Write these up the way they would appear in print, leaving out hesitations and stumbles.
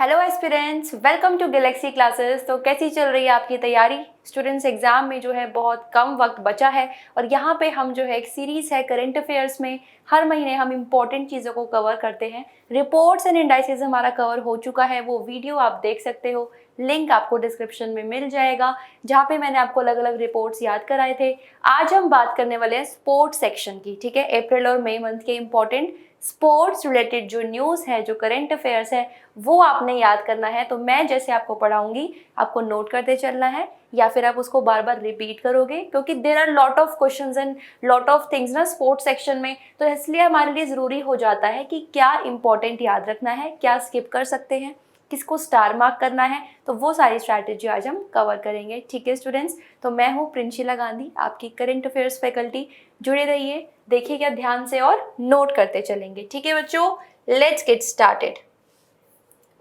Hello aspirants, welcome to Galaxy Classes. तो कैसी चल रही है आपकी तैयारी? स्टूडेंट्स, एग्जाम में जो है बहुत कम वक्त बचा है और यहाँ पे हम जो है एक सीरीज़ है करंट अफेयर्स में। हर महीने हम इम्पॉर्टेंट चीज़ों को कवर करते हैं। रिपोर्ट्स एंड इंडाइसेस हमारा कवर हो चुका है, वो वीडियो आप देख सकते हो, लिंक आपको डिस्क्रिप्शन में मिल जाएगा, जहाँ पे मैंने आपको अलग अलग रिपोर्ट्स याद कराए थे। आज हम बात करने वाले हैं स्पोर्ट्स सेक्शन की, ठीक है। अप्रैल और मई मंथ के इम्पॉर्टेंट स्पोर्ट्स रिलेटेड जो न्यूज़ है, जो करंट अफेयर्स है, वो आपने याद करना है। तो मैं जैसे आपको पढ़ाऊंगी, आपको नोट करते चलना है या फिर आप उसको बार बार रिपीट करोगे, क्योंकि there are lot of questions and lot of things ना स्पोर्ट्स सेक्शन में। तो इसलिए हमारे लिए ज़रूरी हो जाता है कि क्या इंपॉर्टेंट याद रखना है, क्या स्किप कर सकते हैं, किसको स्टार मार्क करना है। तो वो सारी स्ट्रैटेजी आज हम कवर करेंगे, ठीक है स्टूडेंट्स। तो मैं हूँ प्रिंशिला गांधी, आपकी करंट अफेयर्स फैकल्टी। जुड़े रहिए, देखिएगा ध्यान से और नोट करते चलेंगे, ठीक है बच्चों। Let's get started.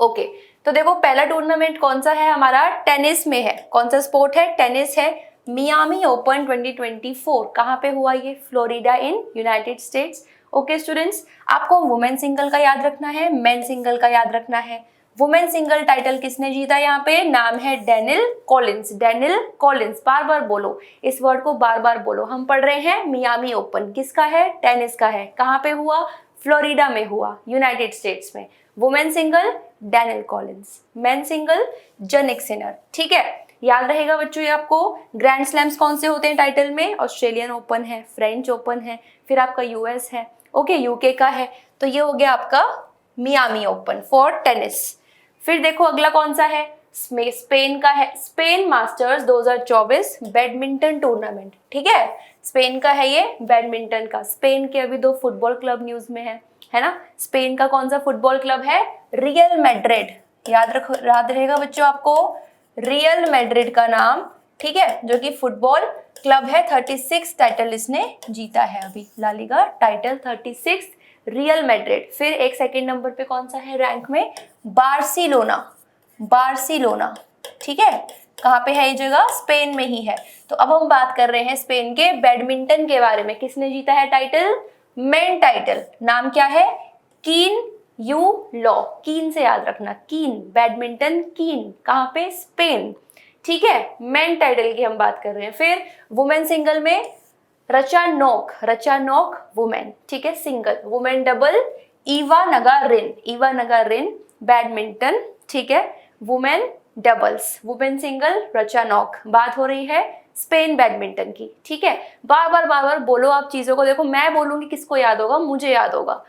ओके, तो देखो पहला टूर्नामेंट कौन सा है हमारा? टेनिस में है। कौन सा स्पोर्ट है? टेनिस है। मियामी ओपन 2024 कहाँ पे हुआ ये? Florida in United states. Okay students, आपको वुमेन सिंगल का याद रखना है, मेन सिंगल का याद रखना है। वुमेन सिंगल टाइटल किसने जीता? यहाँ पे नाम है डेनिल कॉलिंस। डेनिल कॉलिंस, बार बार बोलो इस वर्ड को, बार बार बोलो। हम पढ़ रहे हैं मियामी ओपन, किसका है? टेनिस का है। कहाँ पे हुआ? फ्लोरिडा में हुआ, यूनाइटेड स्टेट्स में। Women single Danielle Collins, men single Jannik Sinner, ठीक है। याद रहेगा बच्चों ये आपको। ग्रैंड स्लैम्स कौन से होते हैं टाइटल में? ऑस्ट्रेलियन ओपन है, फ्रेंच ओपन है, फिर आपका यूएस है, ओके, यूके का है। तो ये हो गया आपका मियामी ओपन फॉर टेनिस। फिर देखो अगला कौन सा है? स्पेन का है। स्पेन मास्टर्स 2024 बैडमिंटन टूर्नामेंट, ठीक है। स्पेन का है ये बैडमिंटन का। स्पेन के अभी दो फुटबॉल क्लब न्यूज में है ना। स्पेन का कौन सा फुटबॉल क्लब है? Real Madrid. याद रहेगा बच्चों आपको, रियल मैड्रिड का नाम, ठीक है, जो कि फुटबॉल क्लब है। 36 टाइटल इसने जीता है अभी, La Liga title 36, Real Madrid. फिर एक सेकंड नंबर पे कौन सा है रैंक में? बार्सिलोना। बार्सिलोना, ठीक है। कहाँ पे है ये जगह? स्पेन में ही है। तो अब हम बात कर रहे हैं स्पेन के बैडमिंटन के बारे में। किसने जीता है टाइटल? Main title. नाम क्या है? कीन यू लॉ। कीन से याद रखना, कीन, बैडमिंटन कीन। कहाँ पे? स्पेन, ठीक है। मेन टाइटल की हम बात कर रहे हैं। फिर वुमेन सिंगल में रचानोक, रचानोक वुमेन, ठीक है, सिंगल। वुमेन डबल ईवा नगारिन, ईवा नगारिन बैडमिंटन, ठीक है। Women doubles, women single Ratchanok. बात हो रही है स्पेन बैडमिंटन की, ठीक है। बार बार बोलो आप चीजों को। देखो मैं बोलूंगी किसको याद होगा? मुझे याद होगा।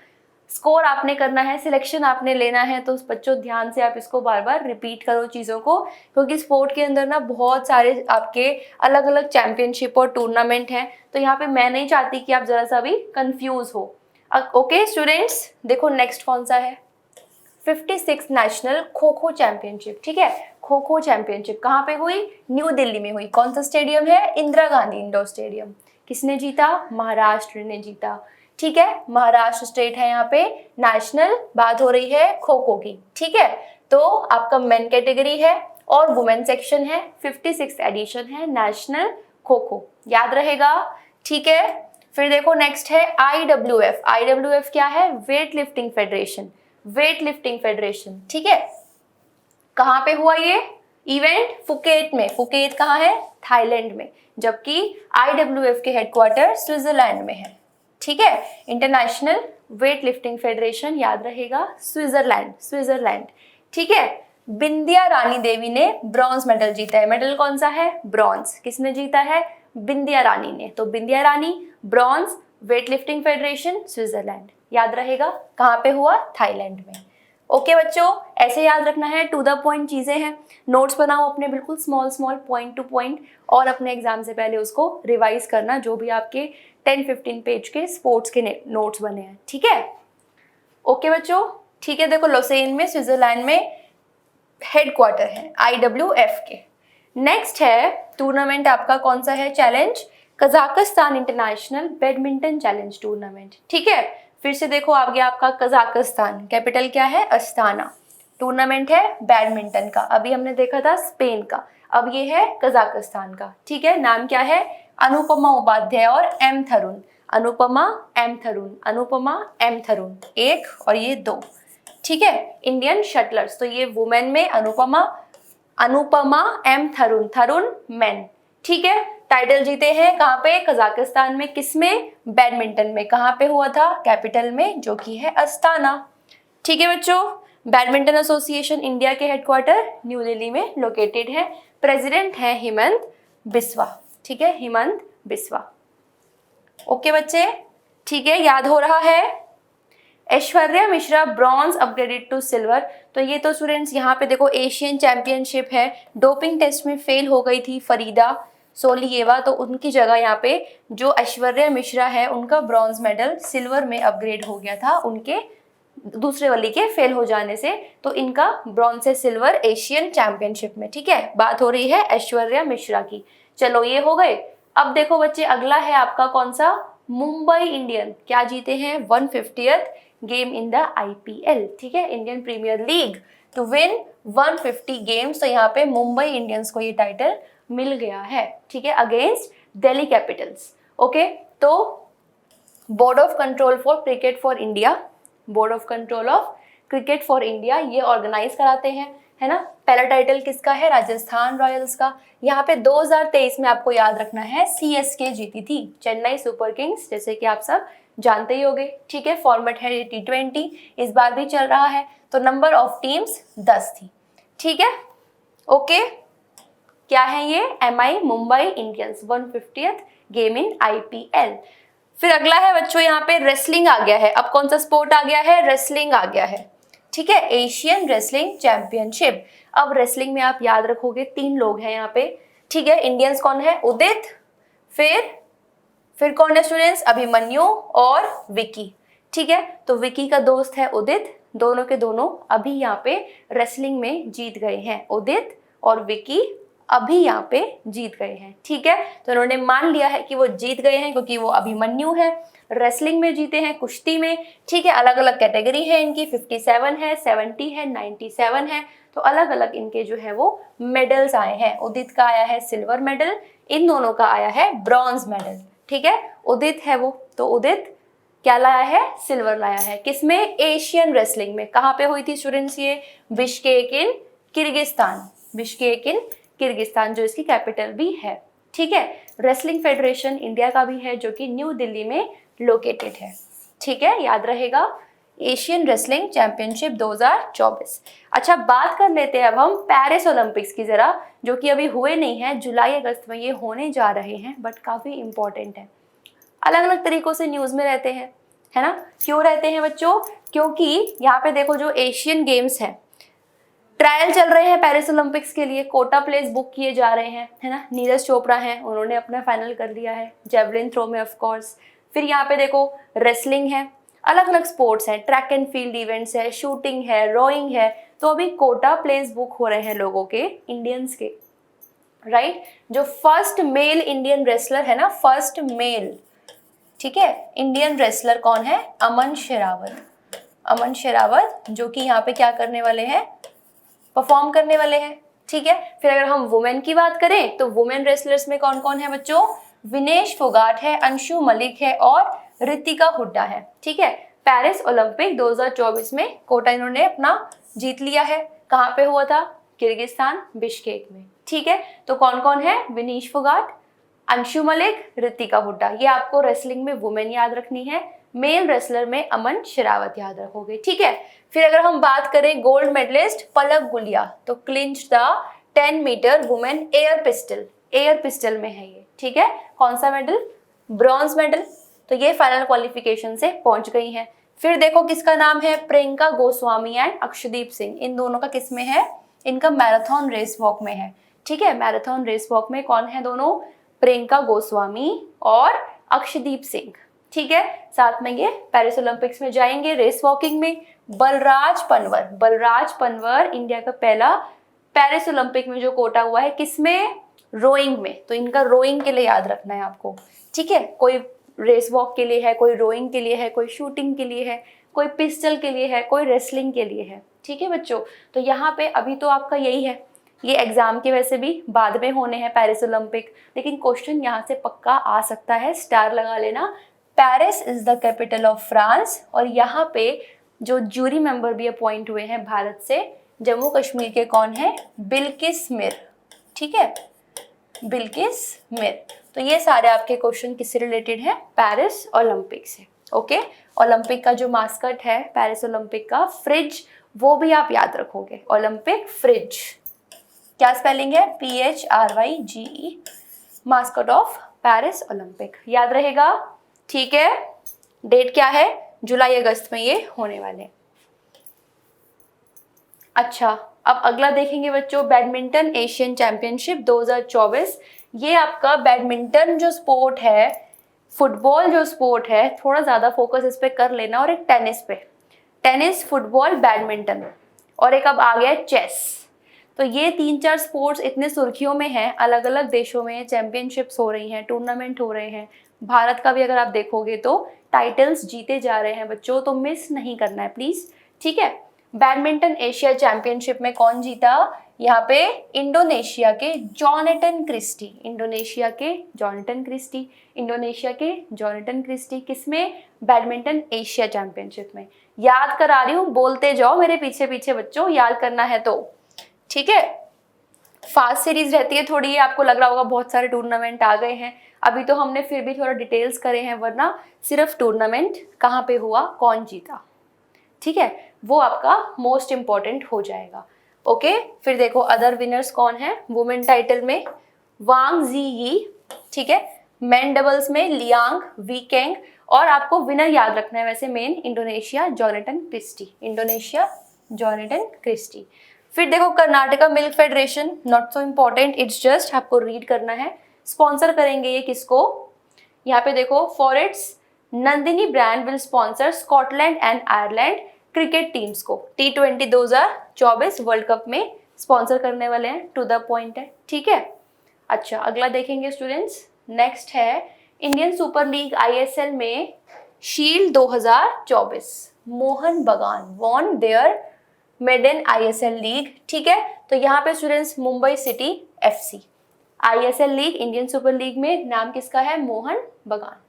स्कोर आपने करना है, सिलेक्शन आपने लेना है। तो बच्चों ध्यान से आप इसको बार बार रिपीट करो चीज़ों को, क्योंकि स्पोर्ट के अंदर ना बहुत सारे आपके अलग अलग चैंपियनशिप और टूर्नामेंट हैं। तो यहाँ पे मैं नहीं चाहती कि आप जरा सा भी कंफ्यूज हो। ओके स्टूडेंट्स, देखो नेक्स्ट कौन सा है? 56 नेशनल खो खो चैंपियनशिप, ठीक है। खो खो चैंपियनशिप कहाँ पे हुई? न्यू दिल्ली में हुई। कौन सा स्टेडियम है? Indira Gandhi indoor stadium. किसने जीता? महाराष्ट्र ने जीता, ठीक है। महाराष्ट्र स्टेट है यहाँ पे नेशनल। बात हो रही है खो खो की, ठीक है। तो आपका मेन कैटेगरी है और वुमेन सेक्शन है। 56 एडिशन है नेशनल खो खो, याद रहेगा, ठीक है। फिर देखो नेक्स्ट है IWF। IWF क्या है? Weight lifting federation, weight lifting federation, ठीक है। कहाँ पे हुआ ये इवेंट? फुकेट में। फुकेट कहाँ है? थाईलैंड में। जबकि IWF के हेडक्वार्टर स्विट्जरलैंड में है, ठीक है। इंटरनेशनल वेट लिफ्टिंग फेडरेशन, याद रहेगा, स्विट्जरलैंड, स्विट्जरलैंड, ठीक है। बिंदिया रानी देवी ने ब्रॉन्ज मेडल जीता है। मेडल कौन सा है? ब्रॉन्ज। किसने जीता है? बिंदिया रानी ने। तो Bindiya Rani, bronze, weightlifting federation, Switzerland, याद रहेगा। कहाँ पे हुआ? थाईलैंड में। ओके बच्चों, ऐसे याद रखना है, टू द पॉइंट चीजें हैं। नोट्स बनाओ अपने बिल्कुल small small, point two point, और अपने एग्जाम से पहले उसको रिवाइज करना, जो भी आपके 10-15 पेज के स्पोर्ट्स के नोट्स बने हैं, ठीक है। ओके बच्चों, ठीक है। देखो लोसेन में, स्विट्जरलैंड में हेडक्वार्टर है IWF के। नेक्स्ट है टूर्नामेंट आपका कौन सा है? Challenge Kazakhstan international badminton challenge tournament, ठीक है। फिर से देखो आ गया आपका कजाकिस्तान, कैपिटल क्या है? अस्ताना। टूर्नामेंट है बैडमिंटन का। अभी हमने देखा था स्पेन का, अब ये है कजाकिस्तान का, ठीक है। नाम क्या है? अनुपमा उपाध्याय और M Tarun. Anupama M Tarun, Anupama M Tarun, एक और ये दो, ठीक है, इंडियन शटलर्स। तो ये वुमेन में अनुपमा एम थरुन, थरुन मेन। ठीक है, टाइटल जीते हैं कहाँ पे, कजाकिस्तान में। किसमें, बैडमिंटन में। कहाँ पे हुआ था, कैपिटल में जो कि है अस्ताना। ठीक है बच्चों, बैडमिंटन एसोसिएशन इंडिया के हेडक्वार्टर न्यू दिल्ली में लोकेटेड है। प्रेसिडेंट है हिमंत बिस्वा। ठीक है, हिमंत बिस्वा। ओके बच्चे, ठीक है, याद हो रहा है। Aishwarya Mishra bronze upgraded to silver. तो ये तो स्टूडेंट्स यहाँ पे देखो एशियन चैंपियनशिप है, डोपिंग टेस्ट में फेल हो गई थी फरीदा सोलिएवा, तो उनकी जगह यहाँ पे जो ऐश्वर्या मिश्रा है उनका ब्रॉन्ज मेडल सिल्वर में अपग्रेड हो गया था उनके दूसरे वाली के फेल हो जाने से। तो इनका ब्रॉन्ज से सिल्वर एशियन चैंपियनशिप में। ठीक है, बात हो रही है ऐश्वर्या मिश्रा की। चलो ये हो गए। अब देखो बच्चे, अगला है आपका कौन सा, मुंबई इंडियन। क्या जीते हैं, 150th game in the IPL। ठीक है, Indian Premier League, to win 150 games. तो यहाँ पे मुंबई इंडियंस को ये टाइटल मिल गया है। ठीक है, अगेंस्ट दिल्ली कैपिटल्स। ओके, तो board of control for cricket for India, board of control of cricket for India ये ऑर्गेनाइज कराते हैं, है ना। पहला टाइटल किसका है, राजस्थान रॉयल्स का। यहाँ पे 2023 में आपको याद रखना है CSK जीती थी, चेन्नई सुपर किंग्स, जैसे कि आप सब जानते ही होंगे। ठीक है, फॉर्मेट है ये T20, इस बार भी चल रहा है। तो नंबर ऑफ टीम्स 10 थी। ठीक है, ओके, क्या है ये, MI Mumbai Indians 150th game in IPL। फिर अगला है बच्चों यहाँ पे रेसलिंग आ गया है। अब कौन सा स्पोर्ट आ गया है, रेसलिंग आ गया है। ठीक है, एशियन रेसलिंग चैंपियनशिप। अब रेसलिंग में आप याद रखोगे 3 लोग हैं यहाँ पे। ठीक है, इंडियंस कौन है, उदित, फिर कौन है स्टूडेंट्स, अभिमन्यु और विकी। ठीक है, तो विकी का दोस्त है उदित, दोनों के दोनों अभी यहाँ पे रेसलिंग में जीत गए हैं। उदित और विकी अभी यहाँ पे जीत गए हैं। ठीक है, तो उन्होंने मान लिया है कि वो जीत गए हैं क्योंकि वो अभिमन्यु है, रेसलिंग में जीते हैं, कुश्ती में। ठीक है, अलग अलग कैटेगरी है इनकी, 57 है, 70 है, 97 है। तो अलग अलग इनके जो है वो मेडल्स आए हैं। उदित का आया है सिल्वर मेडल, इन दोनों का आया है ब्रॉन्ज मेडल। ठीक है, उदित है वो, तो उदित क्या लाया है, सिल्वर लाया है। किसमें, एशियन रेसलिंग में। कहाँ पे हुई थी स्टूडेंट्स ये, बिश्केक इन किर्गिस्तान, बिश्केक इन किर्गिस्तान जो इसकी कैपिटल भी है। ठीक है, रेसलिंग फेडरेशन इंडिया का भी है जो कि न्यू दिल्ली में लोकेटेड है। ठीक है, याद रहेगा, एशियन रेसलिंग चैंपियनशिप 2024। अच्छा, बात कर लेते हैं अब हम पेरिस ओलंपिक्स की जरा, जो कि अभी हुए नहीं है, जुलाई अगस्त में ये होने जा रहे हैं, बट काफी इंपॉर्टेंट है। अलग अलग तरीकों से न्यूज में रहते हैं, है ना। क्यों रहते हैं बच्चों, क्योंकि यहाँ पे देखो जो एशियन गेम्स हैं, ट्रायल चल रहे हैं पेरिस ओलंपिक्स के लिए, कोटा प्लेस बुक किए जा रहे हैं, है ना। नीरज चोपड़ा हैं, उन्होंने अपना फाइनल कर लिया है जेवलिन थ्रो में ऑफ कोर्स। फिर यहाँ पे देखो रेसलिंग है, अलग अलग स्पोर्ट्स हैं, ट्रैक एंड फील्ड इवेंट्स है, शूटिंग है, रोइंग है। तो अभी कोटा प्लेस बुक हो रहे हैं लोगों के, इंडियंस के, राइट। जो फर्स्ट मेल इंडियन रेसलर है ना, फर्स्ट मेल, ठीक है, इंडियन रेसलर कौन है, अमन शेरावत। अमन शेरावत जो कि यहाँ पे क्या करने वाले हैं, परफॉर्म करने वाले हैं। ठीक है, फिर अगर हम वुमेन की बात करें तो वुमेन रेसलर्स में कौन कौन है बच्चों, विनेश फोगाट है, अंशु मलिक है और ऋतिका हुड्डा है। ठीक है, पेरिस ओलंपिक 2024 में कोटा इन्होंने अपना जीत लिया है। कहाँ पे हुआ था, किर्गिस्तान, बिश्केक में। ठीक है, तो कौन कौन है, विनेश फोगाट, अंशु मलिक, ऋतिका हुड्डा। ये आपको रेसलिंग में वुमेन याद रखनी है। मेल रेसलर में अमन शेरावत याद रखोगे। ठीक है, फिर अगर हम बात करें gold medallist Palak Gulia, to clinch the 10 metre women air pistol, air pistol में है ये। ठीक है, कौन सा मेडल, ब्रॉन्ज मेडल। तो ये फाइनल क्वालिफिकेशन से पहुंच गई हैं। फिर देखो किसका नाम है, प्रियंका गोस्वामी एंड अक्षदीप सिंह। इन दोनों का किस में है, इनका मैराथन रेस वॉक में है। ठीक है, मैराथन रेस वॉक में कौन है दोनों, प्रियंका गोस्वामी और अक्षदीप सिंह। ठीक है, साथ में ये पेरिस ओलंपिक्स में जाएंगे रेस वॉकिंग में। बलराज पनवर, बलराज पनवर इंडिया का पहला पेरिस ओलंपिक में जो कोटा हुआ है, किसमें, रोइंग में। तो इनका रोइंग के लिए याद रखना है आपको। ठीक है, कोई रेस वॉक के लिए है, कोई रोइंग के लिए है, कोई शूटिंग के लिए है, कोई पिस्टल के लिए है, कोई रेसलिंग के लिए है। ठीक है बच्चों, तो यहाँ पे अभी तो आपका यही है, ये एग्जाम के वैसे भी बाद में होने हैं पेरिस ओलंपिक, लेकिन क्वेश्चन यहाँ से पक्का आ सकता है, स्टार लगा लेना। Paris is the capital of France, और यहाँ पे जो जूरी मेंबर भी अपॉइंट हुए हैं भारत से जम्मू कश्मीर के कौन है? बिल्किस मिर। ठीक है, बिल्किस मिर। तो ये सारे आपके क्वेश्चन किससे रिलेटेड हैं? पेरिस ओलंपिक से। ओके, ओलंपिक का जो मास्कट है पेरिस ओलंपिक का, फ्रिज, वो भी आप याद रखोगे। ओलंपिक फ्रिज, क्या स्पेलिंग है? PHRYGE, mascot of Paris Olympic, याद रहेगा। ठीक है, डेट क्या है? जुलाई अगस्त में ये होने वाले। अच्छा, अब अगला देखेंगे बच्चों, बैडमिंटन एशियन चैंपियनशिप 2024। ये आपका बैडमिंटन जो स्पोर्ट है, फुटबॉल जो स्पोर्ट है, थोड़ा ज़्यादा फोकस इस पे कर लेना, और एक टेनिस पे, टेनिस, फुटबॉल, बैडमिंटन, और एक अब आ गया चेस। तो ये 3-4 स्पोर्ट्स इतने सुर्खियों में हैं, अलग अलग देशों में चैंपियनशिप्स हो रही हैं, टूर्नामेंट हो रहे हैं। भारत का भी अगर आप देखोगे तो टाइटल्स जीते जा रहे हैं बच्चों, तो मिस नहीं करना है प्लीज़। ठीक है, बैडमिंटन एशिया चैंपियनशिप में कौन जीता? यहाँ पे इंडोनेशिया के जॉनटन क्रिस्टी, इंडोनेशिया के जॉनटन क्रिस्टी, इंडोनेशिया के जॉनटन क्रिस्टी। किसमें? बैडमिंटन एशिया चैंपियनशिप में। याद करा रही हूँ, बोलते जाओ मेरे पीछे पीछे बच्चों, याद करना है तो। ठीक है, फास्ट सीरीज रहती है थोड़ी, आपको लग रहा होगा बहुत सारे टूर्नामेंट आ गए हैं, अभी तो हमने फिर भी थोड़ा डिटेल्स करे हैं, वरना सिर्फ टूर्नामेंट कहाँ पे हुआ, कौन जीता, ठीक है, वो आपका मोस्ट इम्पॉर्टेंट हो जाएगा। ओके, फिर देखो अदर विनर्स कौन है। वुमेन टाइटल में वांग जी यी, ठीक है, मेन डबल्स में लियांग वीकेंग, और आपको विनर याद रखना है वैसे men, Indonesia Jonatan Christie, Indonesia Jonatan Christie. फिर देखो Karnataka milk federation, not so important, it's just आपको रीड करना है। स्पॉन्सर करेंगे ये किसको? यहाँ पे देखो, for it's Nandini brand will sponsor Scotland and Ireland cricket teams को T20 2024 वर्ल्ड कप में स्पॉन्सर करने वाले हैं। टू द पॉइंट है, ठीक है। अच्छा, अगला देखेंगे स्टूडेंट्स, नेक्स्ट है इंडियन सुपर लीग ISL में shield 2024, Mohan Bagan won their maiden ISL league, ठीक है। तो यहाँ पे students Mumbai city FC, ISL league Indian Super League में नाम किसका है? मोहन बगान,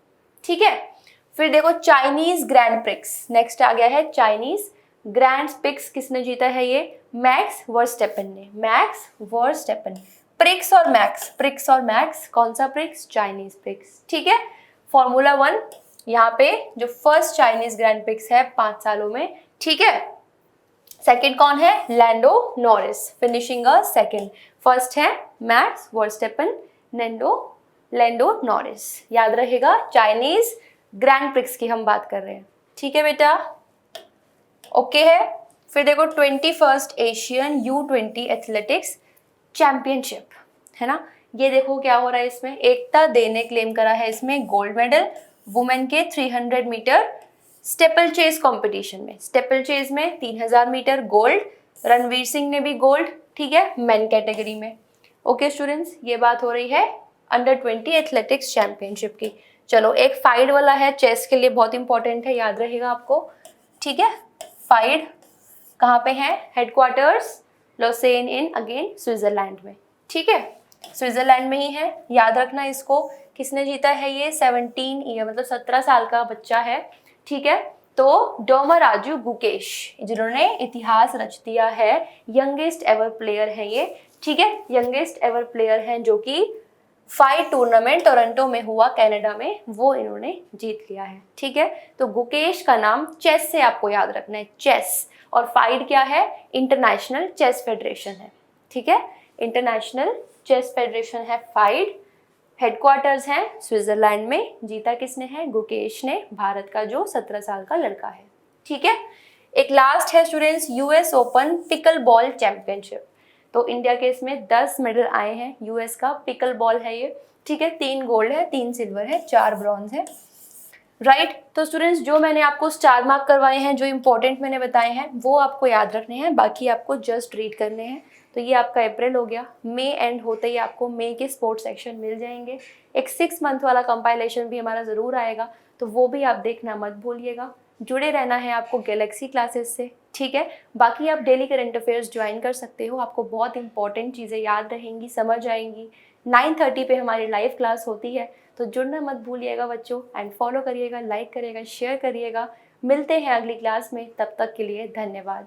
ठीक है। फिर देखो चाइनीज ग्रैंड प्रिक्स, नेक्स्ट आ गया है चाइनीज ग्रैंड प्रिक्स, किसने जीता है ये? मैक्स वर्स्टेपन ने, मैक्स वर्स्टेपन। प्रिक्स और मैक्स, प्रिक्स और मैक्स, कौन सा प्रिक्स? चाइनीज प्रिक्स, ठीक है। फॉर्मूला 1 यहाँ पे जो फर्स्ट चाइनीज ग्रैंड प्रिक्स है 5 सालों में, ठीक है। सेकंड कौन है? Lando Norris, finishing a second. First है मैक्स वर्स्टेपन, लैंडो नॉरिस, याद रहेगा। चाइनीज ग्रैंड प्रिक्स की हम बात कर रहे हैं, ठीक है बेटा, ओके है। फिर देखो 21st Asian U20 athletics championship, है ना। ये देखो क्या हो रहा है इसमें, एकता दे ने क्लेम करा है इसमें गोल्ड मेडल वुमेन के 300 मीटर स्टेपल चेज कंपटीशन में। स्टेपल चेज में 3000 मीटर गोल्ड, रणवीर सिंह ने भी गोल्ड, ठीक है, मेन कैटेगरी में। ओके स्टूडेंट्स, ये बात हो रही है अंडर 20 एथलेटिक्स चैंपियनशिप की। चलो एक फाइड वाला है, चेस के लिए बहुत इंपॉर्टेंट है, याद रहेगा आपको, ठीक है। फाइड कहाँ पे है? हेडक्वार्टर्स लोसेन इन अगेन स्विट्जरलैंड में, ठीक है, स्विट्जरलैंड में ही है, याद रखना इसको। किसने जीता है ये? 17 ईयर, मतलब 17 साल का बच्चा है, ठीक है। तो डोमाराजू गुकेश, जिन्होंने इतिहास रच दिया है, यंगेस्ट एवर प्लेयर है ये, ठीक है, यंगेस्ट एवर प्लेयर हैं, जो कि 5 टूर्नामेंट टोरंटो में हुआ कनाडा में, वो इन्होंने जीत लिया है, ठीक है। तो गुकेश का नाम चेस से आपको याद रखना है, चेस। और फाइड क्या है? इंटरनेशनल चेस फेडरेशन है, ठीक है, इंटरनेशनल चेस फेडरेशन है फाइड। हेडक्वार्टर्स हैं स्विट्जरलैंड में। जीता किसने है? गुकेश ने, भारत का जो 17 साल का लड़का है, ठीक है। एक लास्ट है students US open pickle ball championship. तो इंडिया के इसमें 10 मेडल आए हैं, US का पिकल बॉल है ये, ठीक है। 3 गोल्ड है, 3 सिल्वर है, 4 ब्रॉन्ज है, राइट। तो स्टूडेंट्स जो मैंने आपको स्टार मार्क करवाए हैं, जो इंपॉर्टेंट मैंने बताए हैं, वो आपको याद रखने हैं, बाकी आपको जस्ट रीड करने हैं। तो ये आपका अप्रैल हो गया, मई एंड होते ही आपको मई के स्पोर्ट्स सेक्शन मिल जाएंगे। एक 6 मंथ वाला कंपाइलेशन भी हमारा ज़रूर आएगा, तो वो भी आप देखना मत भूलिएगा। जुड़े रहना है आपको गैलेक्सी क्लासेस से, ठीक है। बाकी आप डेली करंट अफेयर्स ज्वाइन कर सकते हो, आपको बहुत इंपॉर्टेंट चीज़ें याद रहेंगी, समझ आएंगी। 9:30 पे हमारी लाइव क्लास होती है, तो जुड़ना मत भूलिएगा बच्चों, एंड फॉलो करिएगा, लाइक करिएगा, शेयर करिएगा। मिलते हैं अगली क्लास में, तब तक के लिए धन्यवाद।